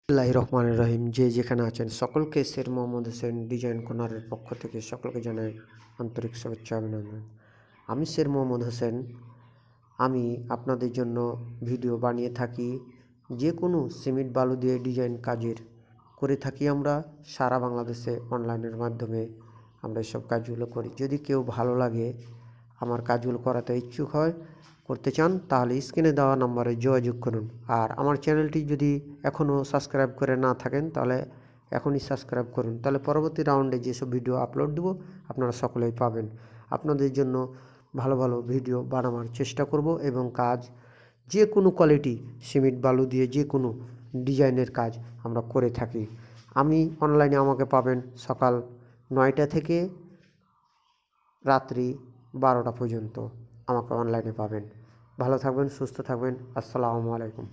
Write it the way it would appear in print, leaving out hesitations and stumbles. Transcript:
বিসমিল্লাহির রহমানির রহিম। যে যেখানে আছেন সকলকে শের মোহাম্মদ হোসেন ডিজাইন কর্নারের পক্ষ থেকে সকলকে জানাই আন্তরিক শুভেচ্ছা অভিনন্দন। আমি শের মোহাম্মদ হোসেন। আমি আপনাদের জন্য ভিডিও বানিয়ে থাকি। যে কোনো সিমেন্ট বালু দিয়ে ডিজাইন কাজের করে থাকি আমরা সারা বাংলাদেশে অনলাইনের মাধ্যমে আমরা এসব কাজগুলো করি। যদি কেউ ভালো লাগে আমার কাজগুলো করাতে ইচ্ছুক হয় করতে চান তাহলে স্ক্রিনে দেওয়া নম্বরে যোগাযোগ করুন। আর আমার চ্যানেলটি যদি এখনও সাবস্ক্রাইব করে না থাকেন তাহলে এখনই সাবস্ক্রাইব করুন, তাহলে পরবর্তী রাউন্ডে যেসব ভিডিও আপলোড দেবো আপনারা সকলেই পাবেন। আপনাদের জন্য ভালো ভালো ভিডিও বানানোর চেষ্টা করব এবং কাজ যে কোনো কোয়ালিটি সিমেন্ট বালু দিয়ে যে কোনো ডিজাইনের কাজ আমরা করে থাকি। আমি অনলাইনে আমাকে পাবেন সকাল 9টা থেকে রাত্রি 12টা পর্যন্ত আমাকে অনলাইনে পাবেন। ভালো থাকবেন, সুস্থ থাকবেন। আসসালামু আলাইকুম।